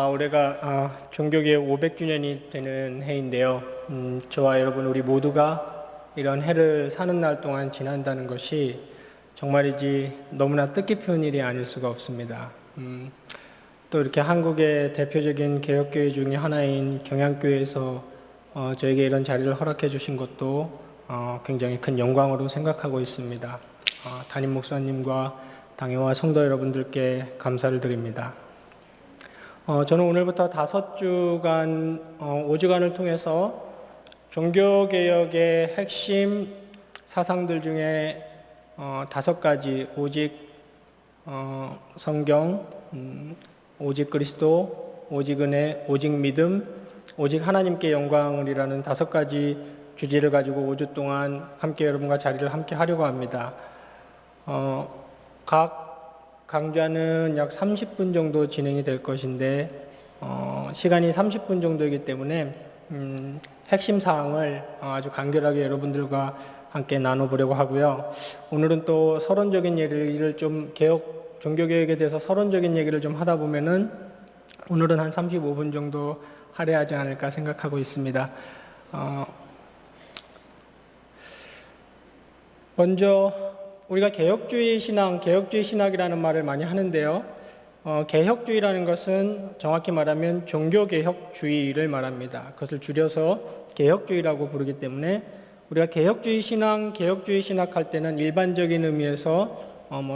올해가 종교개혁 500주년이 되는 해인데요. 저와 여러분 우리 모두가 이런 해를 사는 날 동안 지난다는 것이 정말이지 너무나 뜻깊은 일이 아닐 수가 없습니다. 또 이렇게 한국의 대표적인 개혁교회 중에 하나인 경향교회에서 저에게 이런 자리를 허락해 주신 것도 굉장히 큰 영광으로 생각하고 있습니다. 담임 목사님과 당회와 성도 여러분들께 감사를 드립니다. 저는 오늘부터 5주간 5주간을 통해서 종교개혁의 핵심 사상들 중에 5가지 오직 성경, 오직 그리스도, 오직 은혜, 오직 믿음, 오직 하나님께 영광을이라는 5가지 주제를 가지고 5주 동안 함께 여러분과 자리를 함께 하려고 합니다. 각 강좌는 약 30분 정도 진행이 될 것인데 시간이 30분 정도이기 때문에 핵심 사항을 아주 간결하게 여러분들과 함께 나눠보려고 하고요. 오늘은 또 서론적인 얘기를 좀 종교개혁에 대해서 서론적인 얘기를 좀 하다 보면은 오늘은 한 35분 정도 할애하지 않을까 생각하고 있습니다. 먼저 우리가 개혁주의 신학이라는 말을 많이 하는데요. 개혁주의라는 것은 정확히 말하면 종교개혁주의를 말합니다. 그것을 줄여서 개혁주의라고 부르기 때문에 우리가 개혁주의 신학 할 때는 일반적인 의미에서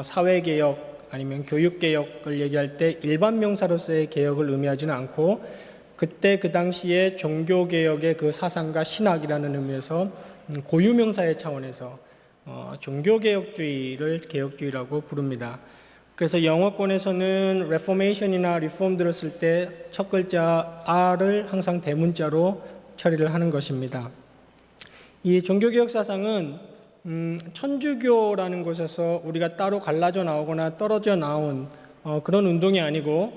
사회개혁 아니면 교육개혁을 얘기할 때 일반 명사로서의 개혁을 의미하지는 않고 그때 그 당시에 종교개혁의 그 사상과 신학이라는 의미에서 고유명사의 차원에서 종교개혁주의를 개혁주의라고 부릅니다. 그래서 영어권에서는 레포메이션이나 리폼 들었을 때 첫 글자 R을 항상 대문자로 처리를 하는 것입니다. 이 종교개혁 사상은 천주교라는 곳에서 우리가 따로 갈라져 나오거나 떨어져 나온 그런 운동이 아니고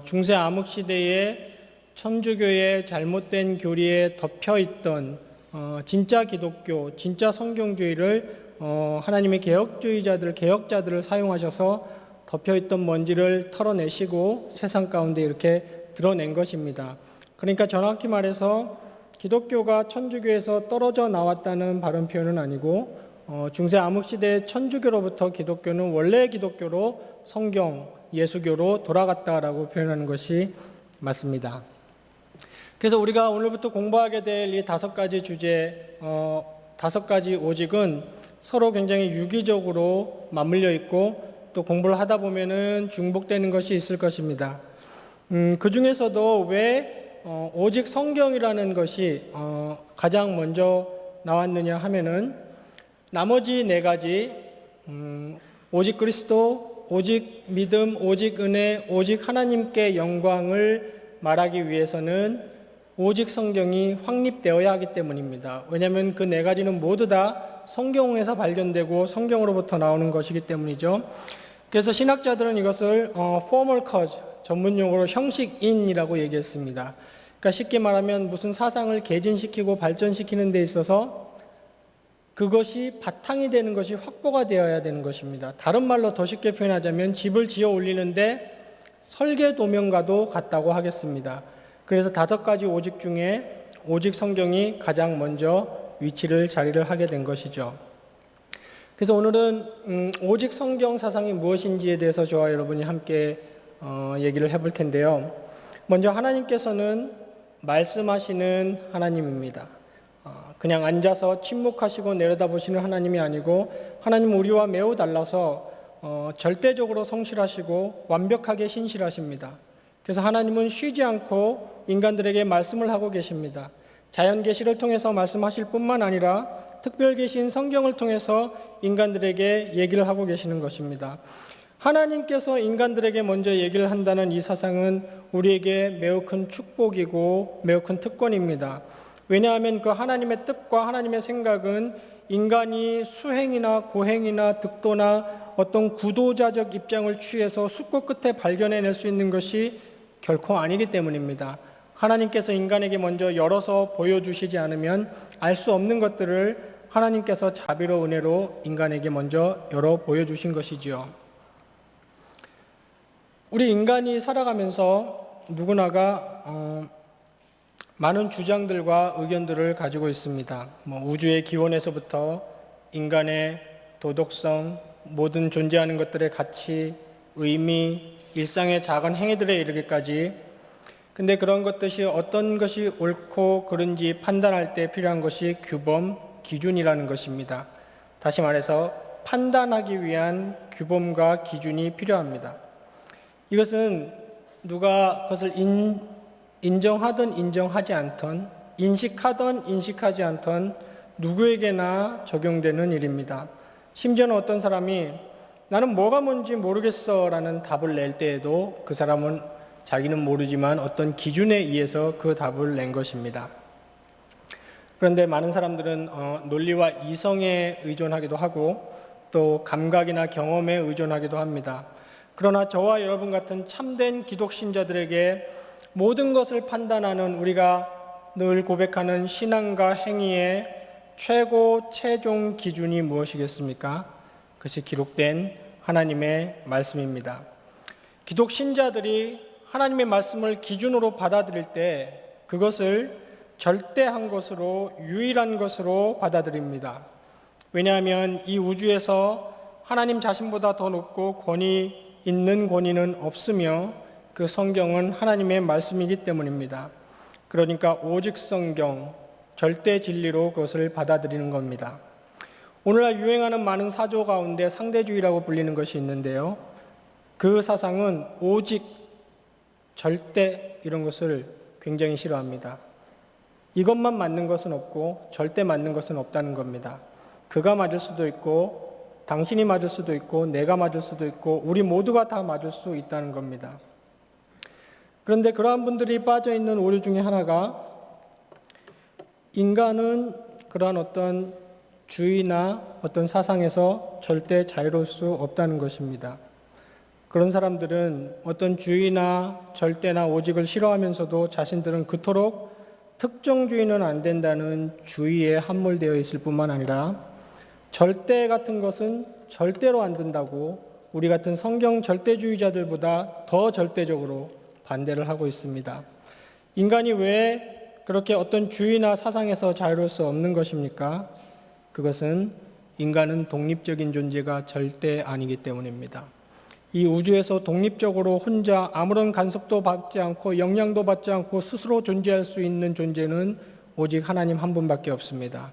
중세 암흑시대에 천주교의 잘못된 교리에 덮여있던 진짜 기독교, 진짜 성경주의를 하나님의 개혁자들을 사용하셔서 덮여있던 먼지를 털어내시고 세상 가운데 이렇게 드러낸 것입니다. 그러니까 정확히 말해서 기독교가 천주교에서 떨어져 나왔다는 바른 표현은 아니고 중세 암흑시대 천주교로부터 기독교는 원래 기독교로 성경, 예수교로 돌아갔다라고 표현하는 것이 맞습니다. 그래서 우리가 오늘부터 공부하게 될 이 5가지 주제, 5가지 오직은 서로 굉장히 유기적으로 맞물려 있고 또 공부를 하다 보면은 중복되는 것이 있을 것입니다. 그 중에서도 왜 오직 성경이라는 것이 가장 먼저 나왔느냐 하면은 나머지 4가지 오직 그리스도, 오직 믿음, 오직 은혜, 오직 하나님께 영광을 말하기 위해서는 오직 성경이 확립되어야 하기 때문입니다. 왜냐하면 그 4가지는 모두 다 성경에서 발견되고 성경으로부터 나오는 것이기 때문이죠. 그래서 신학자들은 이것을 formal cause, 전문용어로 형식인이라고 얘기했습니다. 그러니까 쉽게 말하면 무슨 사상을 개진시키고 발전시키는 데 있어서 그것이 바탕이 되는 것이 확보가 되어야 되는 것입니다. 다른 말로 더 쉽게 표현하자면 집을 지어 올리는데 설계도면과도 같다고 하겠습니다. 그래서 5가지 오직 중에 오직 성경이 가장 먼저 자리를 하게 된 것이죠. 그래서 오늘은 오직 성경 사상이 무엇인지에 대해서 저와 여러분이 함께 얘기를 해볼 텐데요. 먼저 하나님께서는 말씀하시는 하나님입니다. 그냥 앉아서 침묵하시고 내려다보시는 하나님이 아니고 하나님은 우리와 매우 달라서 절대적으로 성실하시고 완벽하게 신실하십니다. 그래서 하나님은 쉬지 않고 인간들에게 말씀을 하고 계십니다. 자연 계시를 통해서 말씀하실 뿐만 아니라 특별 계시인 성경을 통해서 인간들에게 얘기를 하고 계시는 것입니다. 하나님께서 인간들에게 먼저 얘기를 한다는 이 사상은 우리에게 매우 큰 축복이고 매우 큰 특권입니다. 왜냐하면 그 하나님의 뜻과 하나님의 생각은 인간이 수행이나 고행이나 득도나 어떤 구도자적 입장을 취해서 숙고 끝에 발견해낼 수 있는 것이 결코 아니기 때문입니다. 하나님께서 인간에게 먼저 열어서 보여주시지 않으면 알 수 없는 것들을 하나님께서 자비로 은혜로 인간에게 먼저 열어 보여주신 것이지요. 우리 인간이 살아가면서 누구나가 많은 주장들과 의견들을 가지고 있습니다. 우주의 기원에서부터 인간의 도덕성, 모든 존재하는 것들의 가치, 의미, 일상의 작은 행위들에 이르기까지. 근데 그런 것들이 어떤 것이 옳고 그른지 판단할 때 필요한 것이 규범, 기준이라는 것입니다. 다시 말해서 판단하기 위한 규범과 기준이 필요합니다. 이것은 누가 그것을 인정하든 인정하지 않든, 인식하든 인식하지 않든 누구에게나 적용되는 일입니다. 심지어는 어떤 사람이 나는 뭐가 뭔지 모르겠어 라는 답을 낼 때에도 그 사람은 자기는 모르지만 어떤 기준에 의해서 그 답을 낸 것입니다. 그런데 많은 사람들은 논리와 이성에 의존하기도 하고 또 감각이나 경험에 의존하기도 합니다. 그러나 저와 여러분 같은 참된 기독신자들에게 모든 것을 판단하는, 우리가 늘 고백하는 신앙과 행위의 최고 최종 기준이 무엇이겠습니까? 그것이 기록된 하나님의 말씀입니다. 기독신자들이 하나님의 말씀을 기준으로 받아들일 때 그것을 절대한 것으로, 유일한 것으로 받아들입니다. 왜냐하면 이 우주에서 하나님 자신보다 더 높고 권위 있는 권위는 없으며 그 성경은 하나님의 말씀이기 때문입니다. 그러니까 오직 성경, 절대 진리로 그것을 받아들이는 겁니다. 오늘날 유행하는 많은 사조 가운데 상대주의라고 불리는 것이 있는데요. 그 사상은 오직, 절대 이런 것을 굉장히 싫어합니다. 이것만 맞는 것은 없고 절대 맞는 것은 없다는 겁니다. 그가 맞을 수도 있고 당신이 맞을 수도 있고 내가 맞을 수도 있고 우리 모두가 다 맞을 수 있다는 겁니다. 그런데 그러한 분들이 빠져있는 오류 중에 하나가, 인간은 그러한 어떤 주의나 어떤 사상에서 절대 자유로울 수 없다는 것입니다. 그런 사람들은 어떤 주의나 절대나 오직을 싫어하면서도 자신들은 그토록 특정주의는 안 된다는 주의에 함몰되어 있을 뿐만 아니라 절대 같은 것은 절대로 안 된다고 우리 같은 성경 절대주의자들보다 더 절대적으로 반대를 하고 있습니다. 인간이 왜 그렇게 어떤 주의나 사상에서 자유로울 수 없는 것입니까? 그것은 인간은 독립적인 존재가 절대 아니기 때문입니다. 이 우주에서 독립적으로 혼자 아무런 간섭도 받지 않고 영향도 받지 않고 스스로 존재할 수 있는 존재는 오직 하나님 한 분밖에 없습니다.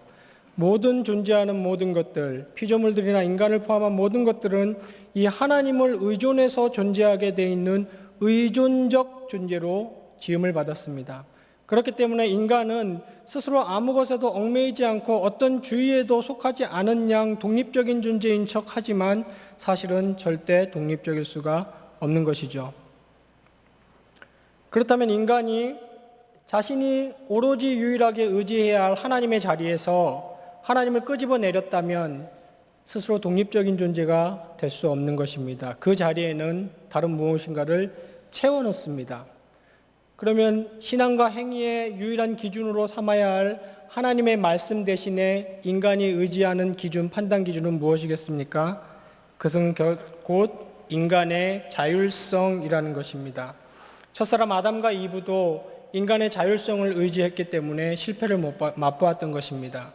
모든 존재하는 모든 것들, 피조물들이나 인간을 포함한 모든 것들은 이 하나님을 의존해서 존재하게 되어 있는 의존적 존재로 지음을 받았습니다. 그렇기 때문에 인간은 스스로 아무 것에도 얽매이지 않고 어떤 주의에도 속하지 않은 양 독립적인 존재인 척하지만 사실은 절대 독립적일 수가 없는 것이죠. 그렇다면 인간이 자신이 오로지 유일하게 의지해야 할 하나님의 자리에서 하나님을 끄집어내렸다면 스스로 독립적인 존재가 될 수 없는 것입니다. 그 자리에는 다른 무엇인가를 채워넣습니다. 그러면 신앙과 행위의 유일한 기준으로 삼아야 할 하나님의 말씀 대신에 인간이 의지하는 기준, 판단 기준은 무엇이겠습니까? 그것은 곧 인간의 자율성이라는 것입니다. 첫사람 아담과 이브도 인간의 자율성을 의지했기 때문에 실패를 맛보았던 것입니다.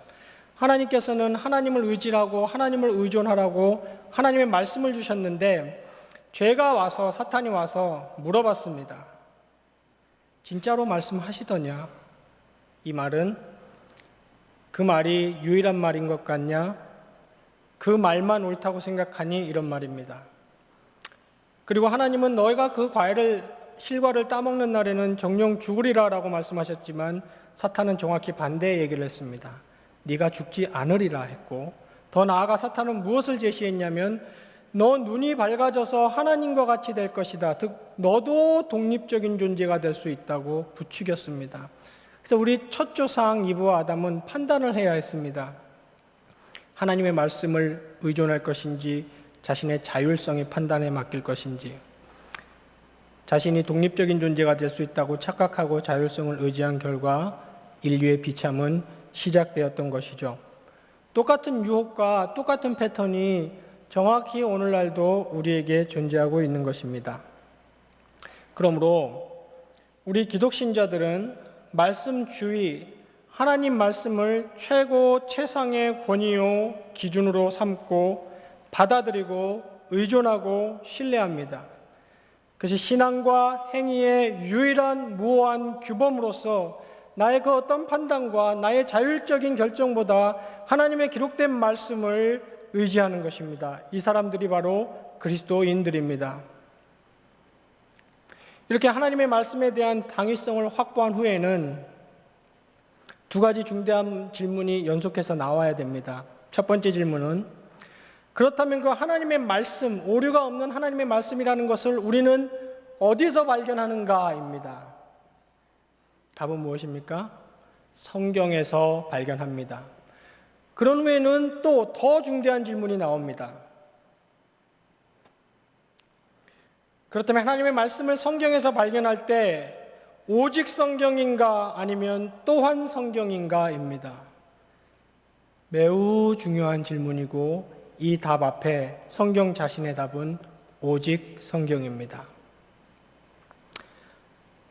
하나님께서는 하나님을 의지하고 하나님을 의존하라고 하나님의 말씀을 주셨는데 죄가 와서, 사탄이 와서 물어봤습니다. 진짜로 말씀하시더냐? 이 말은 그 말이 유일한 말인 것 같냐? 그 말만 옳다고 생각하니? 이런 말입니다. 그리고 하나님은 너희가 그 실과를 따먹는 날에는 정령 죽으리라 라고 말씀하셨지만 사탄은 정확히 반대의 얘기를 했습니다. 네가 죽지 않으리라 했고, 더 나아가 사탄은 무엇을 제시했냐면 너 눈이 밝아져서 하나님과 같이 될 것이다. 즉 너도 독립적인 존재가 될 수 있다고 부추겼습니다. 그래서 우리 첫 조상 이브와 아담은 판단을 해야 했습니다. 하나님의 말씀을 의존할 것인지 자신의 자율성의 판단에 맡길 것인지. 자신이 독립적인 존재가 될 수 있다고 착각하고 자율성을 의지한 결과 인류의 비참은 시작되었던 것이죠. 똑같은 유혹과 똑같은 패턴이 정확히 오늘날도 우리에게 존재하고 있는 것입니다. 그러므로 우리 기독신자들은 말씀주의, 하나님 말씀을 최고 최상의 권위요 기준으로 삼고 받아들이고 의존하고 신뢰합니다. 그것이 신앙과 행위의 유일한 무오한 규범으로서 나의 그 어떤 판단과 나의 자율적인 결정보다 하나님의 기록된 말씀을 의지하는 것입니다. 이 사람들이 바로 그리스도인들입니다. 이렇게 하나님의 말씀에 대한 당위성을 확보한 후에는 두 가지 중대한 질문이 연속해서 나와야 됩니다. 첫 번째 질문은, 그렇다면 그 하나님의 말씀, 오류가 없는 하나님의 말씀이라는 것을 우리는 어디서 발견하는가입니다. 답은 무엇입니까? 성경에서 발견합니다. 그런 후에는 또 더 중대한 질문이 나옵니다. 그렇다면 하나님의 말씀을 성경에서 발견할 때 오직 성경인가 아니면 또한 성경인가입니다. 매우 중요한 질문이고 이 답 앞에 성경 자신의 답은 오직 성경입니다.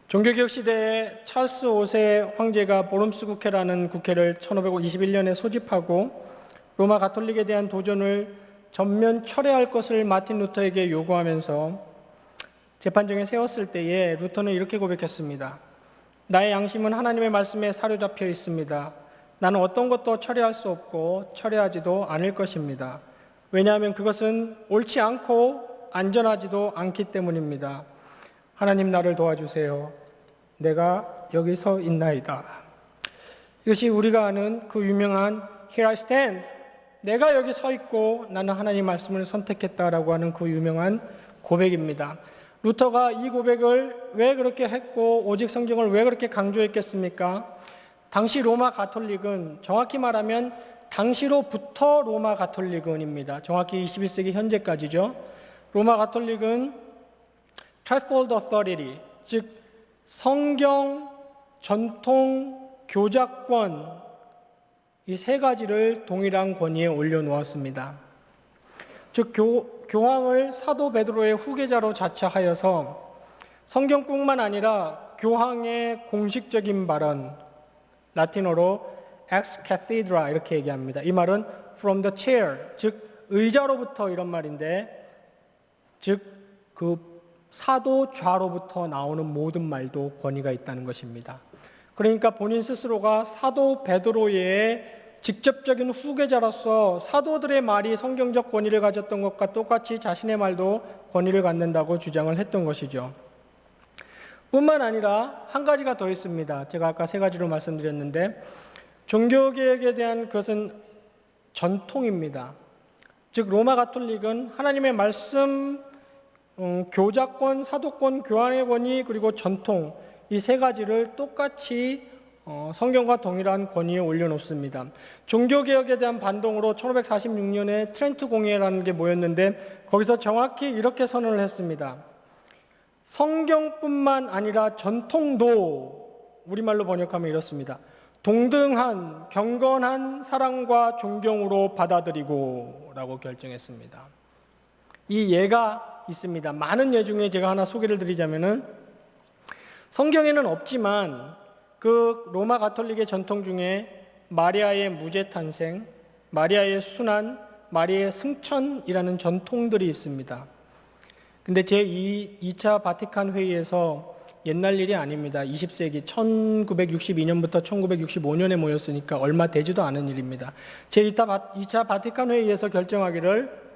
종교개혁 시대에 찰스 5세 황제가 보름스 국회라는 국회를 1521년에 소집하고 로마 가톨릭에 대한 도전을 전면 철회할 것을 마틴 루터에게 요구하면서 재판정에 세웠을 때에 루터는 이렇게 고백했습니다. 나의 양심은 하나님의 말씀에 사로잡혀 있습니다. 나는 어떤 것도 철회할 수 없고 철회하지도 않을 것입니다. 왜냐하면 그것은 옳지 않고 안전하지도 않기 때문입니다. 하나님 나를 도와주세요. 내가 여기 서 있나이다. 이것이 우리가 아는 그 유명한 Here I stand. 내가 여기 서 있고 나는 하나님 말씀을 선택했다라고 하는 그 유명한 고백입니다. 루터가 이 고백을 왜 그렇게 했고 오직 성경을 왜 그렇게 강조했겠습니까? 당시 로마 가톨릭은 정확히 말하면 당시로부터 로마 가톨릭은입니다. 정확히 21세기 현재까지죠. 로마 가톨릭은 Threefold Authority, 즉 성경, 전통, 교자권 이 세 가지를 동일한 권위에 올려놓았습니다. 즉 교황을 사도 베드로의 후계자로 자처하여서 성경뿐만 아니라 교황의 공식적인 발언, 라틴어로 ex cathedra 이렇게 얘기합니다. 이 말은 from the chair, 즉 의자로부터 이런 말인데, 즉 그 사도 좌로부터 나오는 모든 말도 권위가 있다는 것입니다. 그러니까 본인 스스로가 사도 베드로의 직접적인 후계자로서 사도들의 말이 성경적 권위를 가졌던 것과 똑같이 자신의 말도 권위를 갖는다고 주장을 했던 것이죠. 뿐만 아니라 한 가지가 더 있습니다. 제가 아까 세 가지로 말씀드렸는데 종교개혁에 대한 것은 전통입니다. 즉 로마 가톨릭은 하나님의 말씀, 교자권, 사도권, 교황의 권위 그리고 전통 이 세 가지를 똑같이 성경과 동일한 권위에 올려놓습니다. 종교개혁에 대한 반동으로 1546년에 트렌트 공의회라는 게 모였는데 거기서 정확히 이렇게 선언을 했습니다. 성경뿐만 아니라 전통도 우리말로 번역하면 이렇습니다. 동등한, 경건한 사랑과 존경으로 받아들이고 라고 결정했습니다. 이 예가 있습니다. 많은 예 중에 제가 하나 소개를 드리자면은 성경에는 없지만 그 로마 가톨릭의 전통 중에 마리아의 무죄 탄생, 마리아의 순환, 마리아의 승천이라는 전통들이 있습니다. 근데 제2차 바티칸 회의에서 옛날 일이 아닙니다. 20세기 1962년부터 1965년에 모였으니까 얼마 되지도 않은 일입니다. 제2차 바티칸 회의에서 결정하기를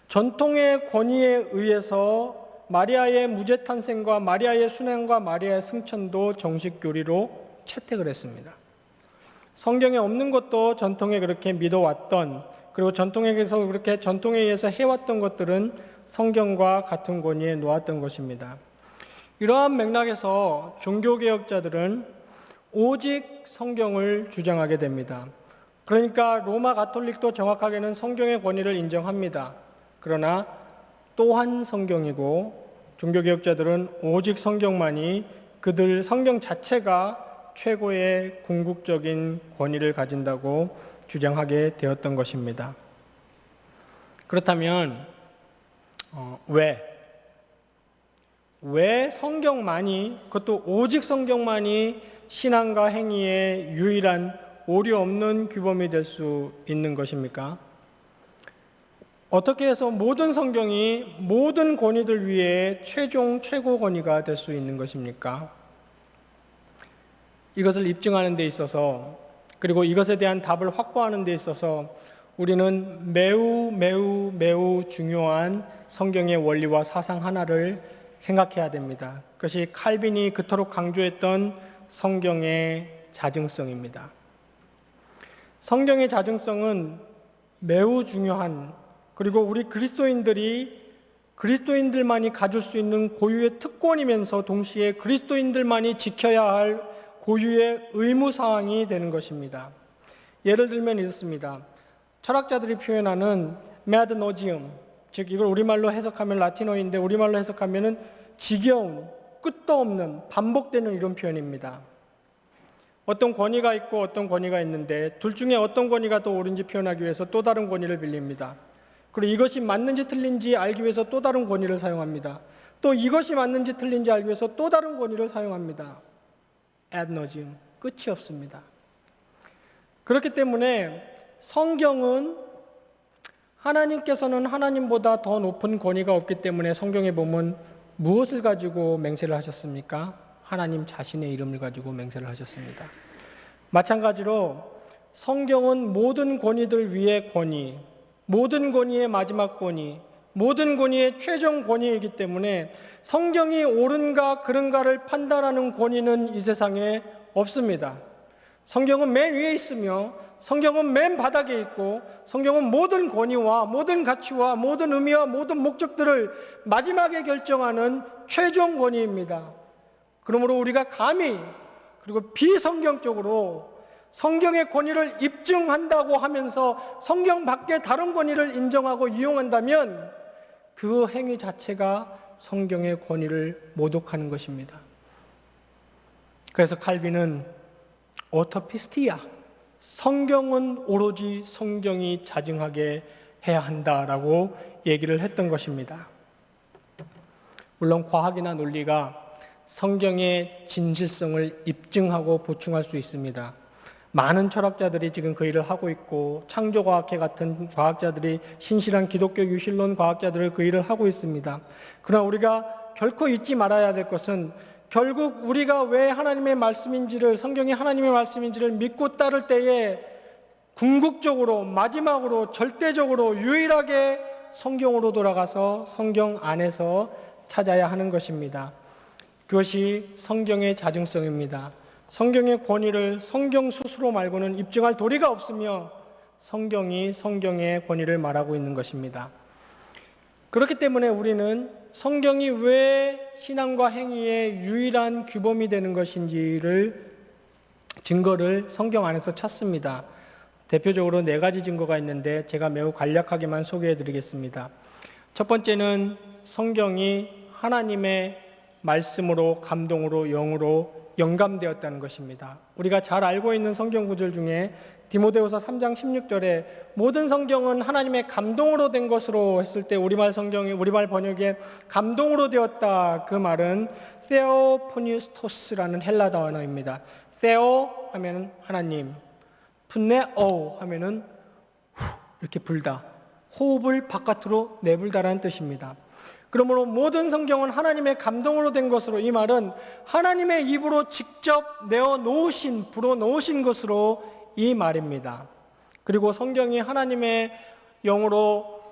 전통의 권위에 의해서 마리아의 무죄 탄생과 마리아의 순환과 마리아의 승천도 정식 교리로 채택을 했습니다. 성경에 없는 것도 전통에 그렇게 믿어왔던, 그리고 전통에서 그렇게 전통에 의해서 해왔던 것들은 성경과 같은 권위에 놓았던 것입니다. 이러한 맥락에서 종교개혁자들은 오직 성경을 주장하게 됩니다. 그러니까 로마 가톨릭도 정확하게는 성경의 권위를 인정합니다. 그러나 또한 성경이고 종교개혁자들은 오직 성경만이 그들 성경 자체가 최고의 궁극적인 권위를 가진다고 주장하게 되었던 것입니다. 그렇다면 왜? 왜 성경만이, 그것도 오직 성경만이 신앙과 행위의 유일한 오류 없는 규범이 될 수 있는 것입니까? 어떻게 해서 모든 성경이 모든 권위들 위해 최고 권위가 될 수 있는 것입니까? 이것을 입증하는 데 있어서, 그리고 이것에 대한 답을 확보하는 데 있어서 우리는 매우 중요한 성경의 원리와 사상 하나를 생각해야 됩니다. 그것이 칼빈이 그토록 강조했던 성경의 자증성입니다. 성경의 자증성은 매우 중요한, 그리고 우리 그리스도인들만이 가질 수 있는 고유의 특권이면서 동시에 그리스도인들만이 지켜야 할 고유의 의무사항이 되는 것입니다. 예를 들면 이렇습니다. 철학자들이 표현하는 ad nauseam, 즉 이걸 우리말로 해석하면 라틴어인데 우리말로 해석하면 지겨운, 끝도 없는, 반복되는 이런 표현입니다. 어떤 권위가 있고 어떤 권위가 있는데 둘 중에 어떤 권위가 더 옳은지 표현하기 위해서 또 다른 권위를 빌립니다. 그리고 이것이 맞는지 틀린지 알기 위해서 또 다른 권위를 사용합니다. 또 이것이 맞는지 틀린지 알기 위해서 또 다른 권위를 사용합니다. ad nauseam, 끝이 없습니다. 그렇기 때문에 성경은 하나님께서는 하나님보다 더 높은 권위가 없기 때문에 성경에 보면 무엇을 가지고 맹세를 하셨습니까? 하나님 자신의 이름을 가지고 맹세를 하셨습니다. 마찬가지로 성경은 모든 권위들 위의 권위, 모든 권위의 마지막 권위, 모든 권위의 최종 권위이기 때문에 성경이 옳은가 그른가를 판단하는 권위는 이 세상에 없습니다. 성경은 맨 위에 있으며 성경은 맨 바닥에 있고 성경은 모든 권위와 모든 가치와 모든 의미와 모든 목적들을 마지막에 결정하는 최종 권위입니다. 그러므로 우리가 감히 그리고 비성경적으로 성경의 권위를 입증한다고 하면서 성경 밖에 다른 권위를 인정하고 이용한다면 그 행위 자체가 성경의 권위를 모독하는 것입니다. 그래서 칼빈은 오토피스티아, 성경은 오로지 성경이 자증하게 해야 한다라고 얘기를 했던 것입니다. 물론 과학이나 논리가 성경의 진실성을 입증하고 보충할 수 있습니다. 많은 철학자들이 지금 그 일을 하고 있고 창조과학회 같은 과학자들이, 신실한 기독교 유실론 과학자들을 그 일을 하고 있습니다. 그러나 우리가 결코 잊지 말아야 될 것은 결국 우리가 왜 하나님의 말씀인지를, 성경이 하나님의 말씀인지를 믿고 따를 때에 궁극적으로, 마지막으로, 절대적으로, 유일하게 성경으로 돌아가서 성경 안에서 찾아야 하는 것입니다. 그것이 성경의 자증성입니다. 성경의 권위를 성경 스스로 말고는 입증할 도리가 없으며 성경이 성경의 권위를 말하고 있는 것입니다. 그렇기 때문에 우리는 성경이 왜 신앙과 행위의 유일한 규범이 되는 것인지를 증거를 성경 안에서 찾습니다. 대표적으로 4가지 증거가 있는데 제가 매우 간략하게만 소개해 드리겠습니다. 첫 번째는 성경이 하나님의 말씀으로, 감동으로, 영으로 영감되었다는 것입니다. 우리가 잘 알고 있는 성경 구절 중에 디모데후서 3장 16절에 모든 성경은 하나님의 감동으로 된 것으로 했을 때 우리말 번역에 감동으로 되었다, 그 말은 theopneustos라는 헬라 단어입니다. theo 하면은 하나님, pneo 하면은 이렇게 불다, 호흡을 바깥으로 내불다라는 뜻입니다. 그러므로 모든 성경은 하나님의 감동으로 된 것으로, 이 말은 하나님의 입으로 직접 내어놓으신, 불어넣으신 것으로 이 말입니다. 그리고 성경이 하나님의 영으로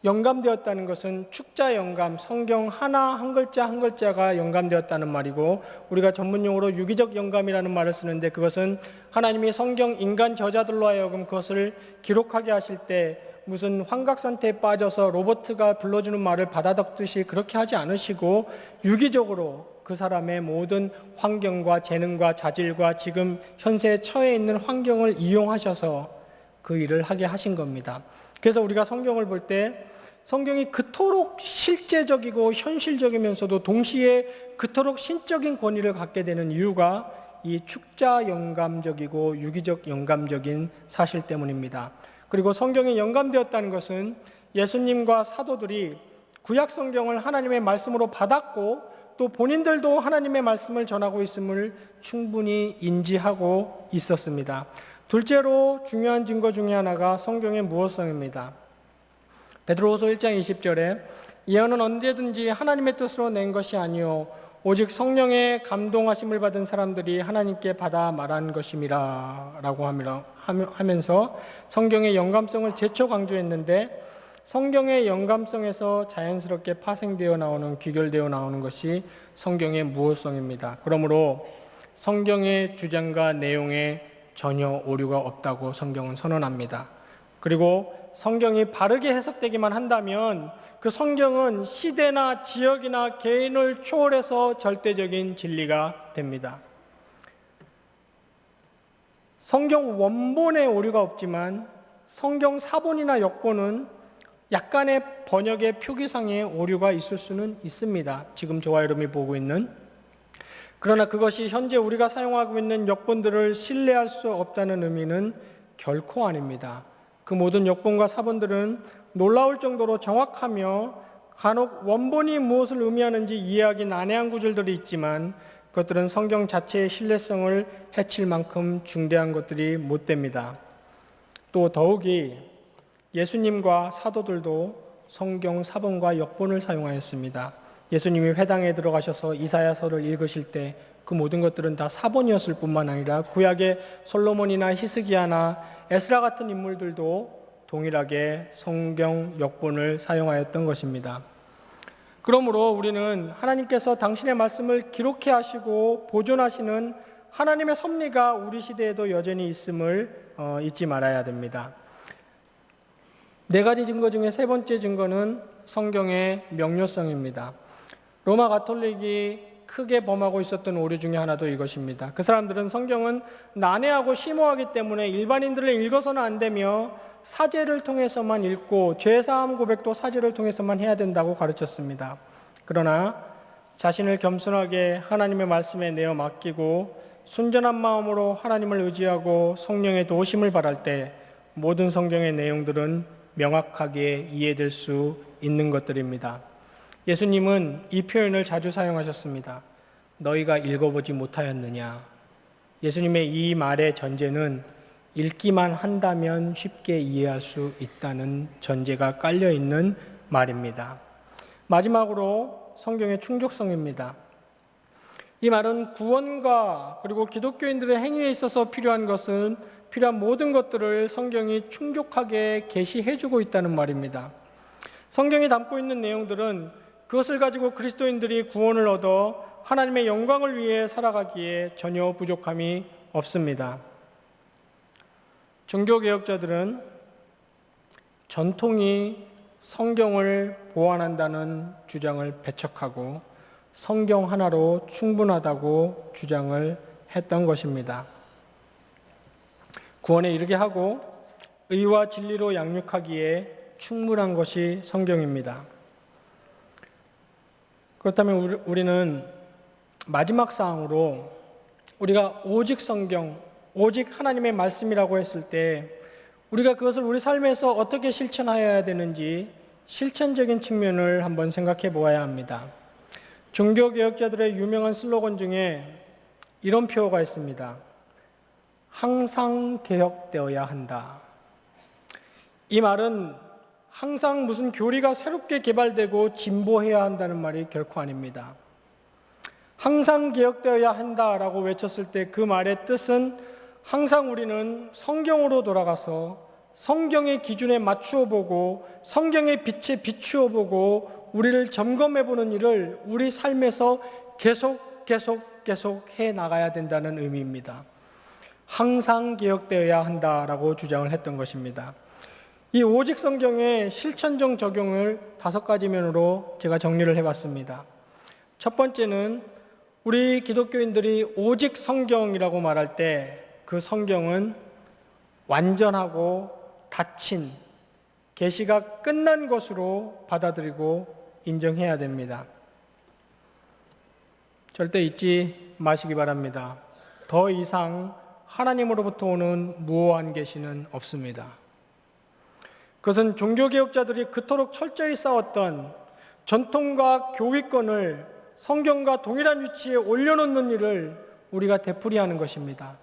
영감되었다는 것은 축자 영감, 성경 하나 한 글자 한 글자가 영감되었다는 말이고, 우리가 전문용어로 유기적 영감이라는 말을 쓰는데 그것은 하나님이 성경 인간 저자들로 하여금 그것을 기록하게 하실 때 무슨 환각상태에 빠져서 로버트가 불러주는 말을 받아듣듯이 그렇게 하지 않으시고 유기적으로 그 사람의 모든 환경과 재능과 자질과 지금 현세에 처해 있는 환경을 이용하셔서 그 일을 하게 하신 겁니다. 그래서 우리가 성경을 볼 때 성경이 그토록 실제적이고 현실적이면서도 동시에 그토록 신적인 권위를 갖게 되는 이유가 이 축자 영감적이고 유기적 영감적인 사실 때문입니다. 그리고 성경이 영감되었다는 것은 예수님과 사도들이 구약 성경을 하나님의 말씀으로 받았고 또 본인들도 하나님의 말씀을 전하고 있음을 충분히 인지하고 있었습니다. 둘째로 중요한 증거 중에 하나가 성경의 무엇성입니다. 베드로후서 1장 20절에 예언은 언제든지 하나님의 뜻으로 낸 것이 아니요 오직 성령의 감동하심을 받은 사람들이 하나님께 받아 말한 것임이라 라고 하면서 성경의 영감성을 재차 강조했는데, 성경의 영감성에서 자연스럽게 파생되어 나오는, 귀결되어 나오는 것이 성경의 무엇성입니다. 그러므로 성경의 주장과 내용에 전혀 오류가 없다고 성경은 선언합니다. 그리고 성경이 바르게 해석되기만 한다면 그 성경은 시대나 지역이나 개인을 초월해서 절대적인 진리가 됩니다. 성경 원본에 오류가 없지만 성경 사본이나 역본은 약간의 번역의 표기상의 오류가 있을 수는 있습니다. 지금 저와 여러분이 보고 있는. 그러나 그것이 현재 우리가 사용하고 있는 역본들을 신뢰할 수 없다는 의미는 결코 아닙니다. 그 모든 역본과 사본들은 놀라울 정도로 정확하며 간혹 원본이 무엇을 의미하는지 이해하기 난해한 구절들이 있지만 그것들은 성경 자체의 신뢰성을 해칠 만큼 중대한 것들이 못 됩니다. 또 더욱이 예수님과 사도들도 성경 사본과 역본을 사용하였습니다. 예수님이 회당에 들어가셔서 이사야서를 읽으실 때 그 모든 것들은 다 사본이었을 뿐만 아니라 구약의 솔로몬이나 히스기야나 에스라 같은 인물들도 동일하게 성경 역본을 사용하였던 것입니다. 그러므로 우리는 하나님께서 당신의 말씀을 기록해 하시고 보존하시는 하나님의 섭리가 우리 시대에도 여전히 있음을 잊지 말아야 됩니다. 네 가지 증거 중에 세 번째 증거는 성경의 명료성입니다. 로마 가톨릭이 크게 범하고 있었던 오류 중에 하나도 이것입니다. 그 사람들은 성경은 난해하고 심오하기 때문에 일반인들을 읽어서는 안 되며 사제를 통해서만 읽고 죄사함 고백도 사제를 통해서만 해야 된다고 가르쳤습니다. 그러나 자신을 겸손하게 하나님의 말씀에 내어 맡기고 순전한 마음으로 하나님을 의지하고 성령의 도우심을 바랄 때 모든 성경의 내용들은 명확하게 이해될 수 있는 것들입니다. 예수님은 이 표현을 자주 사용하셨습니다. 너희가 읽어보지 못하였느냐. 예수님의 이 말의 전제는 읽기만 한다면 쉽게 이해할 수 있다는 전제가 깔려있는 말입니다. 마지막으로 성경의 충족성입니다. 이 말은 구원과 그리고 기독교인들의 행위에 있어서 필요한 모든 것들을 성경이 충족하게 계시해주고 있다는 말입니다. 성경이 담고 있는 내용들은 그것을 가지고 그리스도인들이 구원을 얻어 하나님의 영광을 위해 살아가기에 전혀 부족함이 없습니다. 종교개혁자들은 전통이 성경을 보완한다는 주장을 배척하고 성경 하나로 충분하다고 주장을 했던 것입니다. 구원에 이르게 하고 의와 진리로 양육하기에 충분한 것이 성경입니다. 그렇다면 우리는 마지막 사항으로 우리가 오직 성경, 오직 하나님의 말씀이라고 했을 때 우리가 그것을 우리 삶에서 어떻게 실천해야 되는지 실천적인 측면을 한번 생각해 보아야 합니다. 종교개혁자들의 유명한 슬로건 중에 이런 표어가 있습니다. 항상 개혁되어야 한다. 이 말은 항상 무슨 교리가 새롭게 개발되고 진보해야 한다는 말이 결코 아닙니다. 항상 개혁되어야 한다라고 외쳤을 때 그 말의 뜻은 항상 우리는 성경으로 돌아가서 성경의 기준에 맞추어 보고 성경의 빛에 비추어 보고 우리를 점검해 보는 일을 우리 삶에서 계속 해 나가야 된다는 의미입니다. 항상 개혁되어야 한다라고 주장을 했던 것입니다. 이 오직 성경의 실천적 적용을 5가지 면으로 제가 정리를 해봤습니다. 첫 번째는 우리 기독교인들이 오직 성경이라고 말할 때 그 성경은 완전하고 닫힌 계시가 끝난 것으로 받아들이고 인정해야 됩니다. 절대 잊지 마시기 바랍니다. 더 이상 하나님으로부터 오는 무오한 계시는 없습니다. 그것은 종교개혁자들이 그토록 철저히 싸웠던 전통과 교위권을 성경과 동일한 위치에 올려놓는 일을 우리가 되풀이하는 것입니다.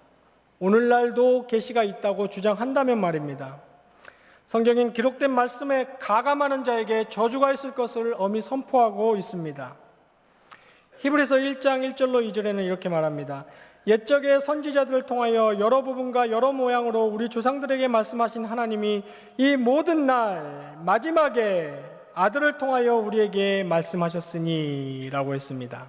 오늘날도 계시가 있다고 주장한다면 말입니다. 성경엔 기록된 말씀에 가감하는 자에게 저주가 있을 것을 엄히 선포하고 있습니다. 히브리서 1장 1절로 2절에는 이렇게 말합니다. 옛적의 선지자들을 통하여 여러 부분과 여러 모양으로 우리 조상들에게 말씀하신 하나님이 이 모든 날 마지막에 아들을 통하여 우리에게 말씀하셨으니 라고 했습니다.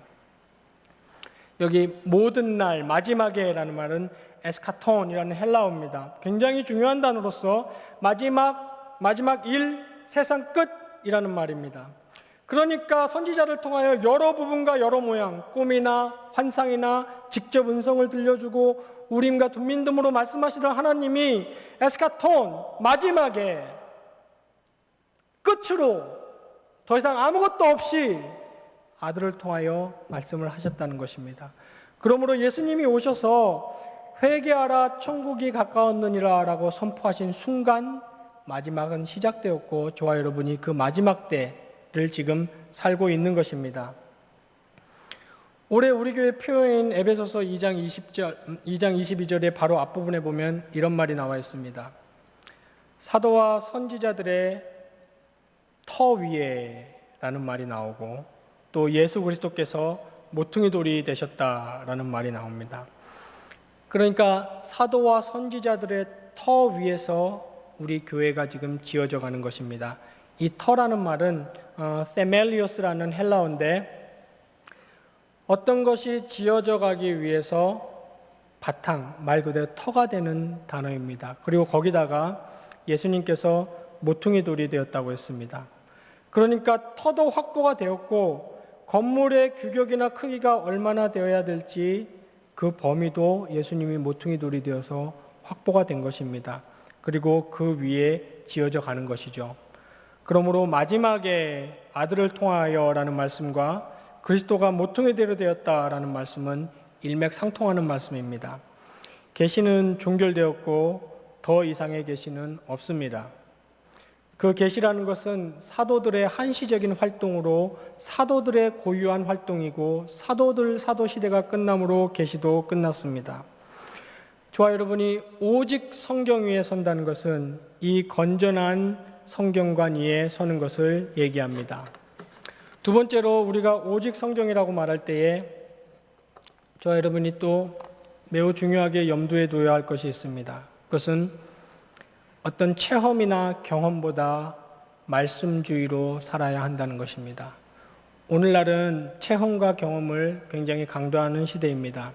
여기 모든 날 마지막에라는 말은 에스카톤이라는 헬라어입니다. 굉장히 중요한 단어로서 마지막 일, 세상 끝이라는 말입니다. 그러니까 선지자를 통하여 여러 부분과 여러 모양, 꿈이나 환상이나 직접 음성을 들려주고 우림과 둠민 등으로 말씀하시던 하나님이 에스카톤 마지막에 끝으로 더 이상 아무것도 없이 아들을 통하여 말씀을 하셨다는 것입니다. 그러므로 예수님이 오셔서 회개하라 천국이 가까웠느니라 라고 선포하신 순간 마지막은 시작되었고 저와 여러분이 그 마지막 때를 지금 살고 있는 것입니다. 올해 우리 교회 표어인 에베소서 2장 22절의 바로 앞부분에 보면 이런 말이 나와 있습니다. 사도와 선지자들의 터 위에 라는 말이 나오고 또 예수 그리스도께서 모퉁이 돌이 되셨다라는 말이 나옵니다. 그러니까 사도와 선지자들의 터 위에서 우리 교회가 지금 지어져 가는 것입니다. 이 터라는 말은 세멜리오스라는 헬라어인데 어떤 것이 지어져 가기 위해서 바탕, 말 그대로 터가 되는 단어입니다. 그리고 거기다가 예수님께서 모퉁이 돌이 되었다고 했습니다. 그러니까 터도 확보가 되었고 건물의 규격이나 크기가 얼마나 되어야 될지 그 범위도 예수님이 모퉁이 돌이 되어서 확보가 된 것입니다. 그리고 그 위에 지어져 가는 것이죠. 그러므로 마지막에 아들을 통하여라는 말씀과 그리스도가 모퉁이 돌이 되었다라는 말씀은 일맥상통하는 말씀입니다. 계시는 종결되었고 더 이상의 계시는 없습니다. 그 계시라는 것은 사도들의 한시적인 활동으로 사도들의 고유한 활동이고 사도 시대가 끝남으로 계시도 끝났습니다. 저와 여러분이 오직 성경 위에 선다는 것은 이 건전한 성경관 위에 서는 것을 얘기합니다. 두 번째로 우리가 오직 성경이라고 말할 때에 저와 여러분이 또 매우 중요하게 염두에 둬야 할 것이 있습니다. 그것은 어떤 체험이나 경험보다 말씀주의로 살아야 한다는 것입니다. 오늘날은 체험과 경험을 굉장히 강조하는 시대입니다.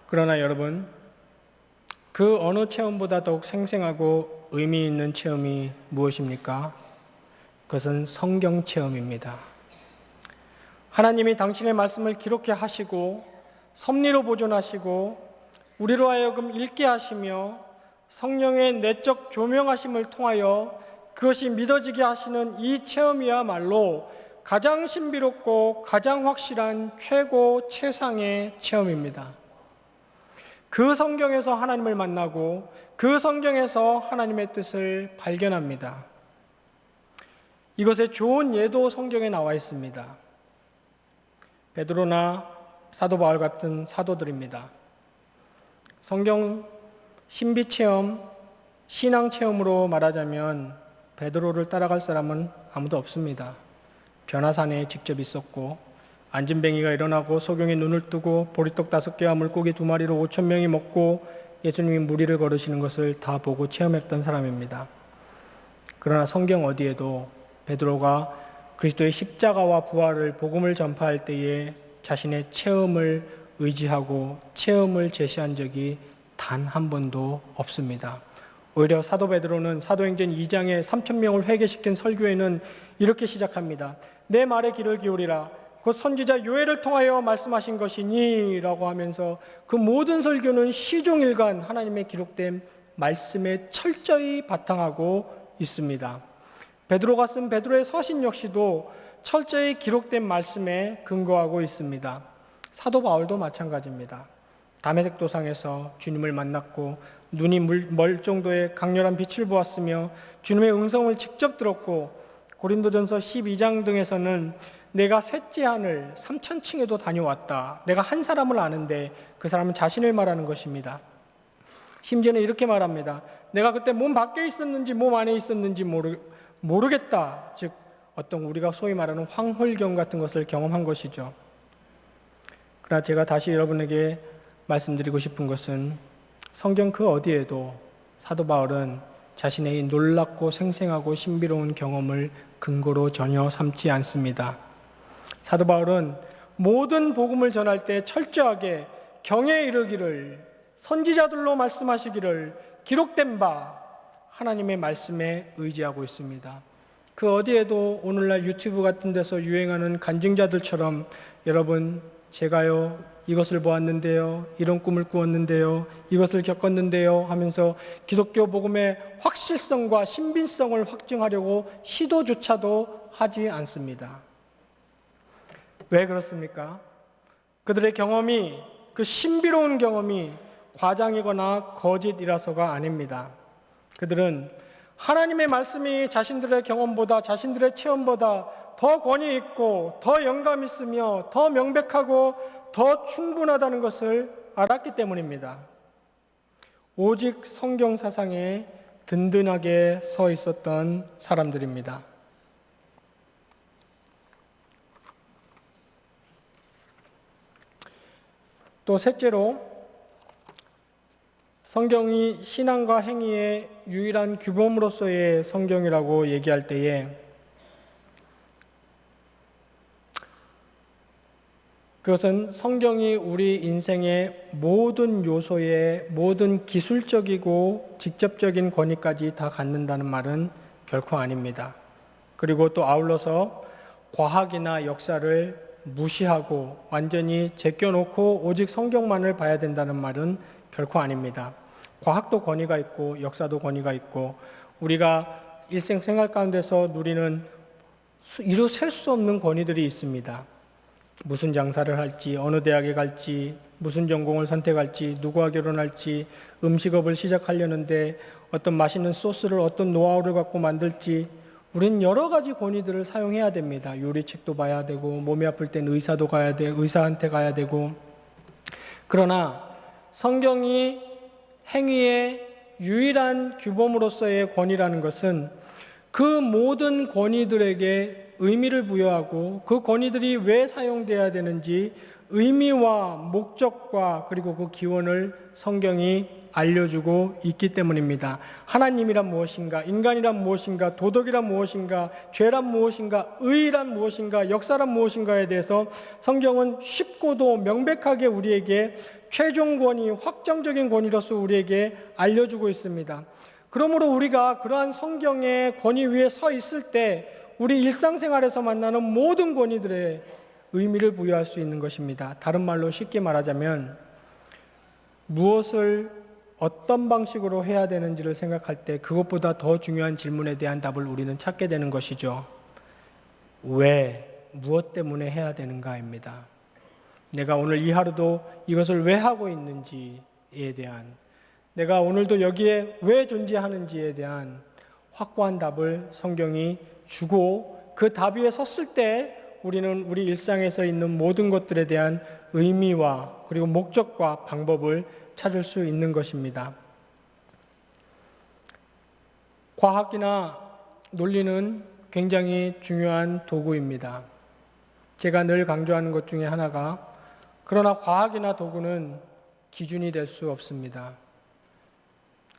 그러나 여러분, 그 어느 체험보다 더욱 생생하고 의미 있는 체험이 무엇입니까? 그것은 성경 체험입니다. 하나님이 당신의 말씀을 기록해 하시고 섭리로 보존하시고 우리로 하여금 읽게 하시며 성령의 내적 조명하심을 통하여 그것이 믿어지게 하시는 이 체험이야말로 가장 신비롭고 가장 확실한 최고 최상의 체험입니다. 그 성경에서 하나님을 만나고 그 성경에서 하나님의 뜻을 발견합니다. 이것의 좋은 예도 성경에 나와 있습니다. 베드로나 사도 바울 같은 사도들입니다. 성경 신비체험, 신앙체험으로 말하자면 베드로를 따라갈 사람은 아무도 없습니다. 변화산에 직접 있었고 안진뱅이가 일어나고 소경이 눈을 뜨고 보리떡 5개와 물고기 2마리로 5,000명이 먹고 예수님이 무리를 걸으시는 것을 다 보고 체험했던 사람입니다. 그러나 성경 어디에도 베드로가 그리스도의 십자가와 부활을 복음을 전파할 때에 자신의 체험을 의지하고 체험을 제시한 적이 단 한 번도 없습니다. 오히려 사도 베드로는 사도행전 2장에 3,000명을 회개시킨 설교에는 이렇게 시작합니다. 내 말에 귀를 기울이라. 곧 선지자 요엘을 통하여 말씀하신 것이니 라고 하면서 그 모든 설교는 시종일관 하나님의 기록된 말씀에 철저히 바탕하고 있습니다. 베드로가 쓴 베드로의 서신 역시도 철저히 기록된 말씀에 근거하고 있습니다. 사도 바울도 마찬가지입니다. 다메섹 도상에서 주님을 만났고 눈이 멀 정도의 강렬한 빛을 보았으며 주님의 음성을 직접 들었고 고린도전서 12장 등에서는 내가 셋째 하늘 3000층에도 다녀왔다. 내가 한 사람을 아는데 그 사람은 자신을 말하는 것입니다. 심지어는 이렇게 말합니다. 내가 그때 몸 밖에 있었는지 몸 안에 있었는지 모르겠다. 즉 어떤 우리가 소위 말하는 황홀경 같은 것을 경험한 것이죠. 그러나 제가 다시 여러분에게 말씀드리고 싶은 것은 성경 그 어디에도 사도 바울은 자신의 이 놀랍고 생생하고 신비로운 경험을 근거로 전혀 삼지 않습니다. 사도 바울은 모든 복음을 전할 때 철저하게 경에 이르기를 선지자들로 말씀하시기를 기록된 바 하나님의 말씀에 의지하고 있습니다. 그 어디에도 오늘날 유튜브 같은 데서 유행하는 간증자들처럼 여러분 제가요 이것을 보았는데요, 이런 꿈을 꾸었는데요, 이것을 겪었는데요 하면서 기독교 복음의 확실성과 신빙성을 확증하려고 시도조차도 하지 않습니다. 왜 그렇습니까? 그들의 경험이, 그 신비로운 경험이 과장이거나 거짓이라서가 아닙니다. 그들은 하나님의 말씀이 자신들의 경험보다, 자신들의 체험보다 더 권위 있고 더 영감 있으며 더 명백하고 더 충분하다는 것을 알았기 때문입니다. 오직 성경 사상에 든든하게 서 있었던 사람들입니다. 또 셋째로 성경이 신앙과 행위의 유일한 규범으로서의 성경이라고 얘기할 때에 그것은 성경이 우리 인생의 모든 요소에 모든 기술적이고 직접적인 권위까지 다 갖는다는 말은 결코 아닙니다. 그리고 또 아울러서 과학이나 역사를 무시하고 완전히 제껴놓고 오직 성경만을 봐야 된다는 말은 결코 아닙니다. 과학도 권위가 있고 역사도 권위가 있고 우리가 일생생활 가운데서 누리는 이루 셀 수 없는 권위들이 있습니다. 무슨 장사를 할지, 어느 대학에 갈지, 무슨 전공을 선택할지, 누구와 결혼할지, 음식업을 시작하려는데 어떤 맛있는 소스를 어떤 노하우를 갖고 만들지, 우리는 여러 가지 권위들을 사용해야 됩니다. 요리책도 봐야 되고, 몸이 아플 땐 의사도 가야 돼, 의사한테 가야 되고. 그러나 성경이 행위의 유일한 규범으로서의 권위라는 것은 그 모든 권위들에게 의미를 부여하고 그 권위들이 왜 사용돼야 되는지 의미와 목적과 그리고 그 기원을 성경이 알려주고 있기 때문입니다. 하나님이란 무엇인가, 인간이란 무엇인가, 도덕이란 무엇인가, 죄란 무엇인가, 의란 무엇인가, 역사란 무엇인가에 대해서 성경은 쉽고도 명백하게 우리에게 최종 권위, 확정적인 권위로서 우리에게 알려주고 있습니다. 그러므로 우리가 그러한 성경의 권위 위에 서 있을 때 우리 일상생활에서 만나는 모든 권위들의 의미를 부여할 수 있는 것입니다. 다른 말로 쉽게 말하자면 무엇을 어떤 방식으로 해야 되는지를 생각할 때 그것보다 더 중요한 질문에 대한 답을 우리는 찾게 되는 것이죠. 왜, 무엇 때문에 해야 되는가입니다. 내가 오늘 이 하루도 이것을 왜 하고 있는지에 대한, 내가 오늘도 여기에 왜 존재하는지에 대한 확고한 답을 성경이 주고 그 답 위에 섰을 때 우리는 우리 일상에서 있는 모든 것들에 대한 의미와 그리고 목적과 방법을 찾을 수 있는 것입니다. 과학이나 논리는 굉장히 중요한 도구입니다. 제가 늘 강조하는 것 중에 하나가 그러나 과학이나 도구는 기준이 될 수 없습니다.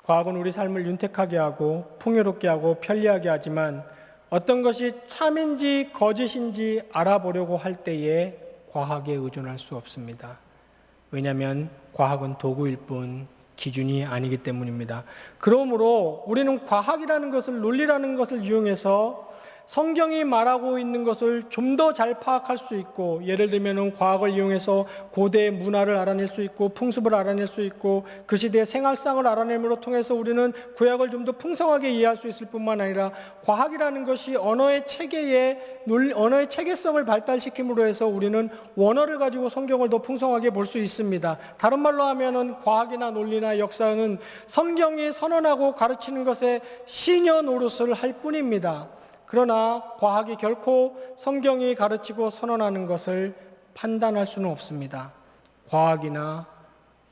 과학은 우리 삶을 윤택하게 하고 풍요롭게 하고 편리하게 하지만 어떤 것이 참인지 거짓인지 알아보려고 할 때에 과학에 의존할 수 없습니다. 왜냐하면 과학은 도구일 뿐 기준이 아니기 때문입니다. 그러므로 우리는 과학이라는 것을, 논리라는 것을 이용해서 성경이 말하고 있는 것을 좀 더 잘 파악할 수 있고, 예를 들면 과학을 이용해서 고대의 문화를 알아낼 수 있고 풍습을 알아낼 수 있고 그 시대의 생활상을 알아냄으로 통해서 우리는 구약을 좀 더 풍성하게 이해할 수 있을 뿐만 아니라 과학이라는 것이 언어의 체계성을 발달시킴으로 해서 우리는 원어를 가지고 성경을 더 풍성하게 볼 수 있습니다. 다른 말로 하면은 과학이나 논리나 역사는 성경이 선언하고 가르치는 것에 시녀 노릇을 할 뿐입니다. 그러나 과학이 결코 성경이 가르치고 선언하는 것을 판단할 수는 없습니다. 과학이나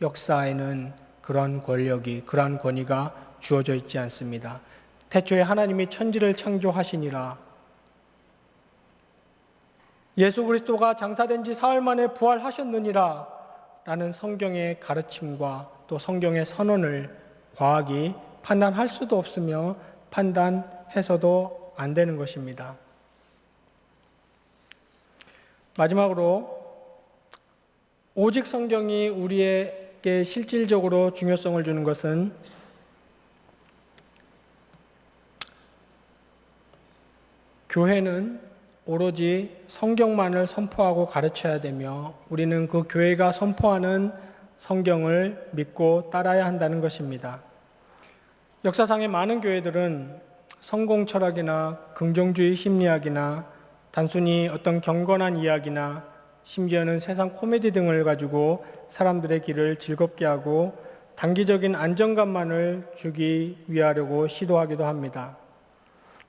역사에는 그런 권력이, 그러한 권위가 주어져 있지 않습니다. 태초에 하나님이 천지를 창조하시니라. 예수 그리스도가 장사된 지 사흘 만에 부활하셨느니라 라는 성경의 가르침과 또 성경의 선언을 과학이 판단할 수도 없으며 판단해서도 안 되는 것입니다. 마지막으로 오직 성경이 우리에게 실질적으로 중요성을 주는 것은 교회는 오로지 성경만을 선포하고 가르쳐야 되며 우리는 그 교회가 선포하는 성경을 믿고 따라야 한다는 것입니다. 역사상의 많은 교회들은 성공 철학이나 긍정주의 심리학이나 단순히 어떤 경건한 이야기나 심지어는 세상 코미디 등을 가지고 사람들의 길을 즐겁게 하고 단기적인 안정감만을 주기 위하려고 시도하기도 합니다.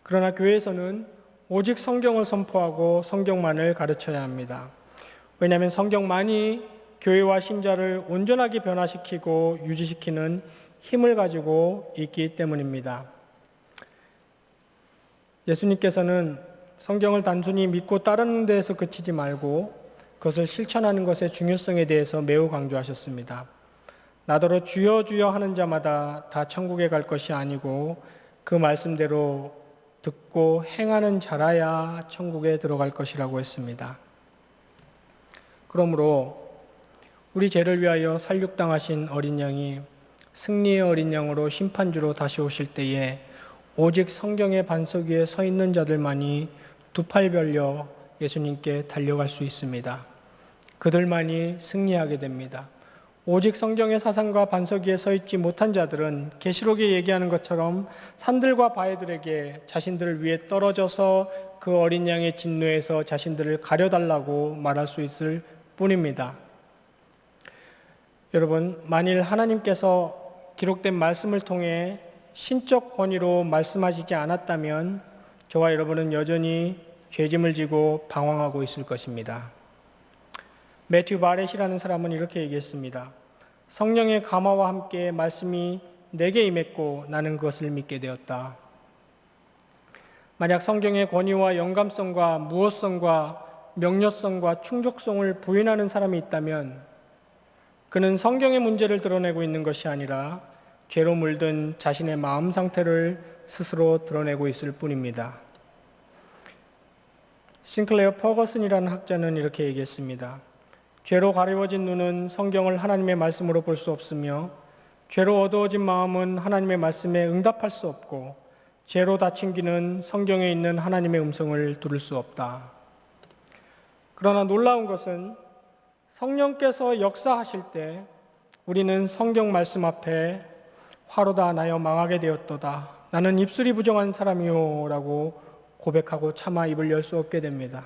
그러나 교회에서는 오직 성경을 선포하고 성경만을 가르쳐야 합니다. 왜냐하면 성경만이 교회와 신자를 온전하게 변화시키고 유지시키는 힘을 가지고 있기 때문입니다. 예수님께서는 성경을 단순히 믿고 따르는 데에서 그치지 말고 그것을 실천하는 것의 중요성에 대해서 매우 강조하셨습니다. 나더러 주여 주여 하는 자마다 다 천국에 갈 것이 아니고 그 말씀대로 듣고 행하는 자라야 천국에 들어갈 것이라고 했습니다. 그러므로 우리 죄를 위하여 살육당하신 어린 양이 승리의 어린 양으로 심판주로 다시 오실 때에 오직 성경의 반석 위에 서 있는 자들만이 두 팔 벌려 예수님께 달려갈 수 있습니다. 그들만이 승리하게 됩니다. 오직 성경의 사상과 반석 위에 서 있지 못한 자들은 계시록에 얘기하는 것처럼 산들과 바위들에게 자신들을 위해 떨어져서 그 어린 양의 진노에서 자신들을 가려달라고 말할 수 있을 뿐입니다. 여러분, 만일 하나님께서 기록된 말씀을 통해 신적 권위로 말씀하시지 않았다면 저와 여러분은 여전히 죄짐을 지고 방황하고 있을 것입니다. 매튜 바렛이라는 사람은 이렇게 얘기했습니다. 성령의 감화와 함께 말씀이 내게 임했고 나는 그것을 믿게 되었다. 만약 성경의 권위와 영감성과 무엇성과 명료성과 충족성을 부인하는 사람이 있다면 그는 성경의 문제를 드러내고 있는 것이 아니라 죄로 물든 자신의 마음 상태를 스스로 드러내고 있을 뿐입니다. 싱클레어 퍼거슨이라는 학자는 이렇게 얘기했습니다. 죄로 가리워진 눈은 성경을 하나님의 말씀으로 볼 수 없으며 죄로 어두워진 마음은 하나님의 말씀에 응답할 수 없고 죄로 닫힌 귀는 성경에 있는 하나님의 음성을 들을 수 없다. 그러나 놀라운 것은 성령께서 역사하실 때 우리는 성경 말씀 앞에 화로다 나여 망하게 되었도다. 나는 입술이 부정한 사람이요 라고 고백하고 차마 입을 열 수 없게 됩니다.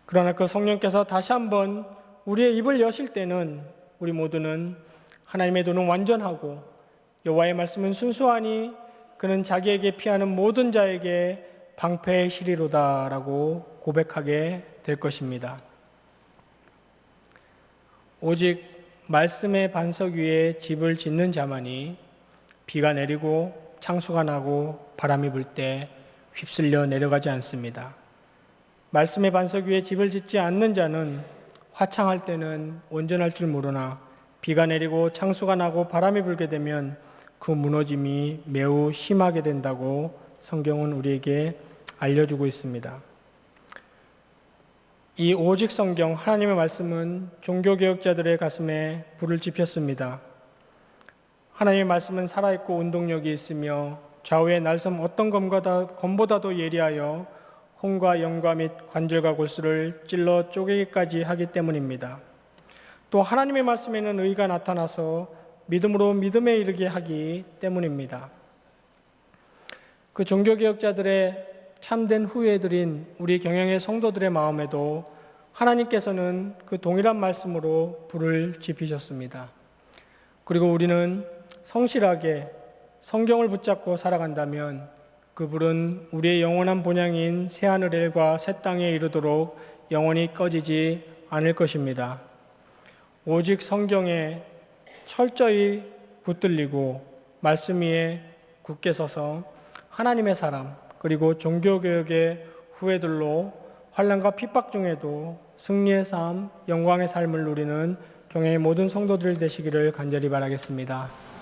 그러나 그 성령께서 다시 한번 우리의 입을 여실 때는 우리 모두는 하나님의 도는 완전하고 여호와의 말씀은 순수하니 그는 자기에게 피하는 모든 자에게 방패의 실이로다 라고 고백하게 될 것입니다. 오직 말씀의 반석 위에 집을 짓는 자만이 비가 내리고 창수가 나고 바람이 불 때 휩쓸려 내려가지 않습니다. 말씀의 반석 위에 집을 짓지 않는 자는 화창할 때는 온전할 줄 모르나 비가 내리고 창수가 나고 바람이 불게 되면 그 무너짐이 매우 심하게 된다고 성경은 우리에게 알려주고 있습니다. 이 오직 성경, 하나님의 말씀은 종교개혁자들의 가슴에 불을 지폈습니다. 하나님의 말씀은 살아있고 운동력이 있으며 좌우의 날섬 어떤 검보다도 예리하여 혼과 영과 및 관절과 골수를 찔러 쪼개기까지 하기 때문입니다. 또 하나님의 말씀에는 의가 나타나서 믿음으로 믿음에 이르게 하기 때문입니다. 그 종교개혁자들의 참된 후예들인 우리 경영의 성도들의 마음에도 하나님께서는 그 동일한 말씀으로 불을 지피셨습니다. 그리고 우리는 성실하게 성경을 붙잡고 살아간다면 그 불은 우리의 영원한 본향인 새하늘과 새 땅에 이르도록 영원히 꺼지지 않을 것입니다. 오직 성경에 철저히 붙들리고 말씀 위에 굳게 서서 하나님의 사람 그리고 종교개혁의 후예들로 환난과 핍박 중에도 승리의 삶, 영광의 삶을 누리는 경애의 모든 성도들 되시기를 간절히 바라겠습니다.